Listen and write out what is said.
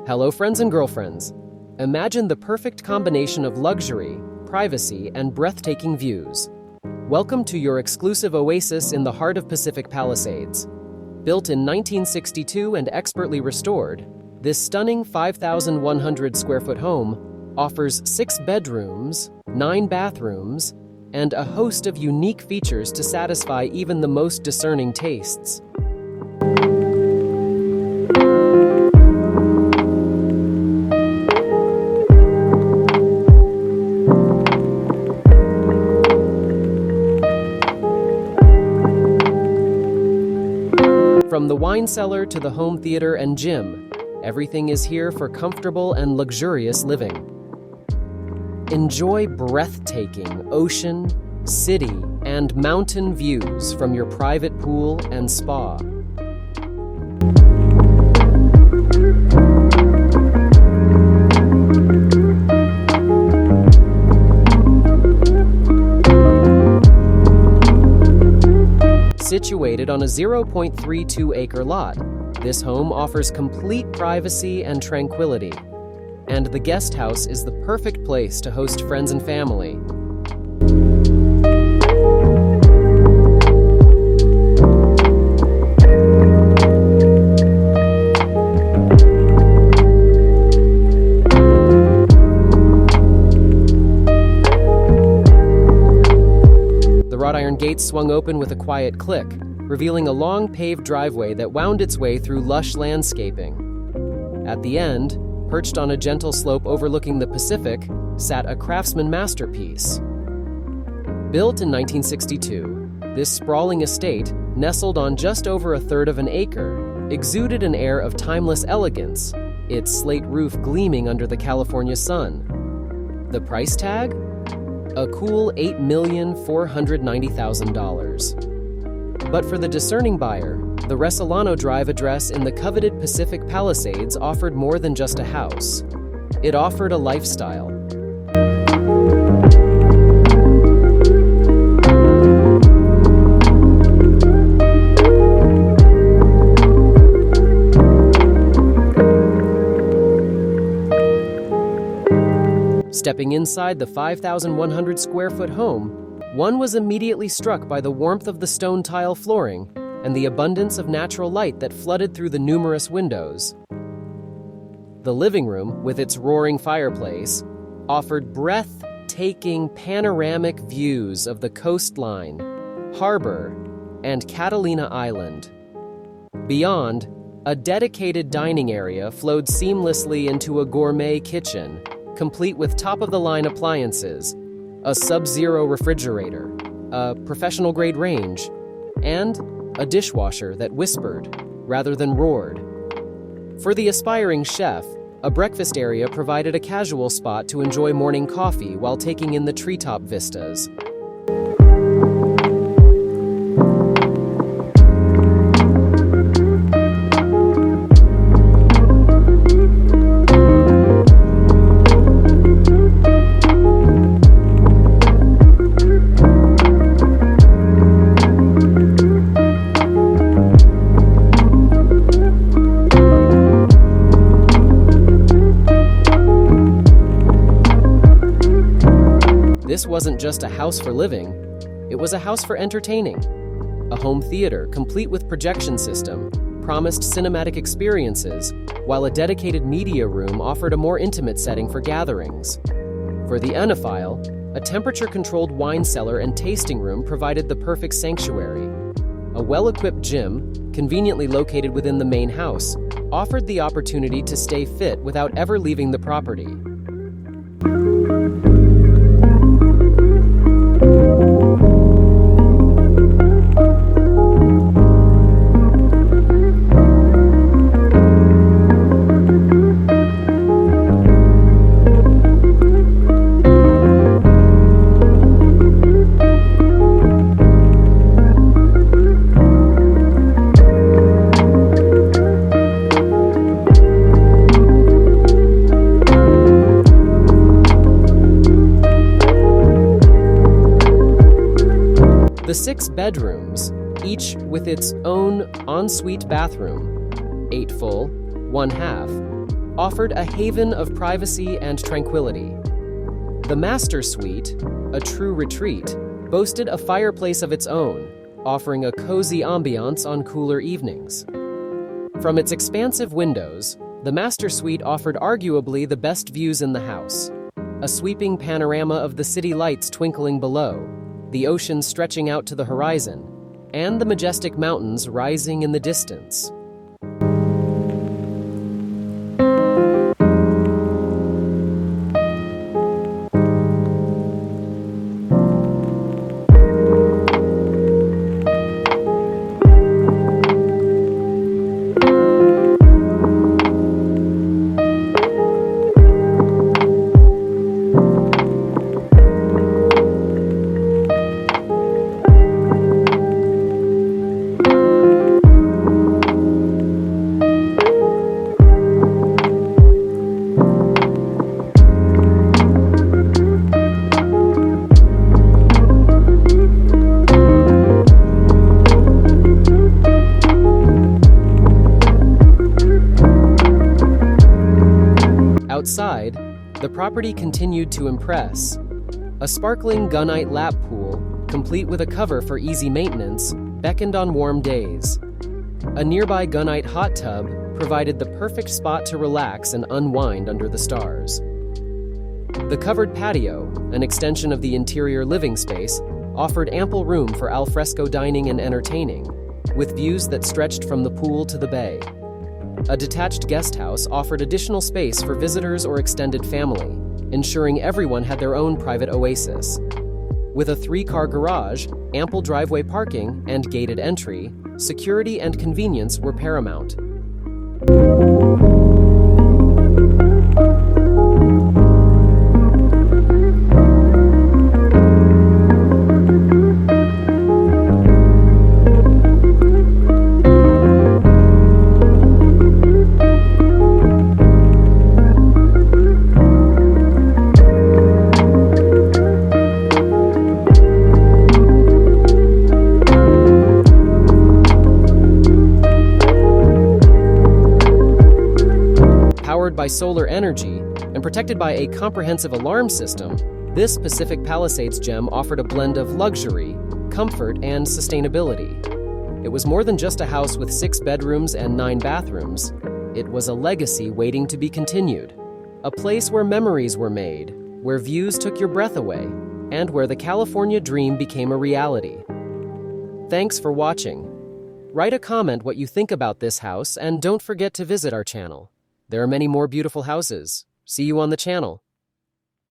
Hello, friends and girlfriends. Imagine the perfect combination of luxury, privacy, and breathtaking views. Welcome to your exclusive oasis in the heart of Pacific Palisades. Built in 1962 and expertly restored, this stunning 5,100 square foot home offers 6 bedrooms, 9 bathrooms, and a host of unique features to satisfy even the most discerning tastes. From the wine cellar to the home theater and gym, everything is here for comfortable and luxurious living. Enjoy breathtaking ocean, city, and mountain views from your private pool and spa. Situated on a 0.32-acre lot, this home offers complete privacy and tranquility, and the guest house is the perfect place to host friends and family. The wrought iron gates swung open with a quiet click, revealing a long paved driveway that wound its way through lush landscaping. At the end, perched on a gentle slope overlooking the Pacific, sat a craftsman masterpiece. Built in 1962, this sprawling estate, nestled on just over a third of an acre, exuded an air of timeless elegance, its slate roof gleaming under the California sun. The price tag? A cool $8,490,000. But for the discerning buyer, the Resolano Drive address in the coveted Pacific Palisades offered more than just a house. It offered a lifestyle. Stepping inside the 5,100 square foot home, one was immediately struck by the warmth of the stone tile flooring and the abundance of natural light that flooded through the numerous windows. The living room, with its roaring fireplace, offered breathtaking panoramic views of the coastline, harbor, and Catalina Island. Beyond, a dedicated dining area flowed seamlessly into a gourmet kitchen, complete with top-of-the-line appliances, a sub-zero refrigerator, a professional-grade range, and a dishwasher that whispered rather than roared. For the aspiring chef, a breakfast area provided a casual spot to enjoy morning coffee while taking in the treetop vistas. This wasn't just a house for living, it was a house for entertaining. A home theater, complete with projection system, promised cinematic experiences, while a dedicated media room offered a more intimate setting for gatherings. For the enophile, a temperature-controlled wine cellar and tasting room provided the perfect sanctuary. A well-equipped gym, conveniently located within the main house, offered the opportunity to stay fit without ever leaving the property. The 6 bedrooms, each with its own ensuite bathroom, 8 full, 1 half, offered a haven of privacy and tranquility. The master suite, a true retreat, boasted a fireplace of its own, offering a cozy ambiance on cooler evenings. From its expansive windows, the master suite offered arguably the best views in the house. A sweeping panorama of the city lights twinkling below, the ocean stretching out to the horizon, and the majestic mountains rising in the distance. Outside, the property continued to impress. A sparkling gunite lap pool, complete with a cover for easy maintenance, beckoned on warm days. A nearby gunite hot tub provided the perfect spot to relax and unwind under the stars. The covered patio, an extension of the interior living space, offered ample room for alfresco dining and entertaining, with views that stretched from the pool to the bay. A detached guest house offered additional space for visitors or extended family, ensuring everyone had their own private oasis. With a 3-car garage, ample driveway parking, and gated entry, security and convenience were paramount. Powered by solar energy and protected by a comprehensive alarm system, this Pacific Palisades gem offered a blend of luxury, comfort, and sustainability. It was more than just a house with 6 bedrooms and 9 bathrooms. It was a legacy waiting to be continued. A place where memories were made, where views took your breath away, and where the California dream became a reality. Thanks for watching. Write a comment what you think about this house, and don't forget to visit our channel. There are many more beautiful houses. See you on the channel.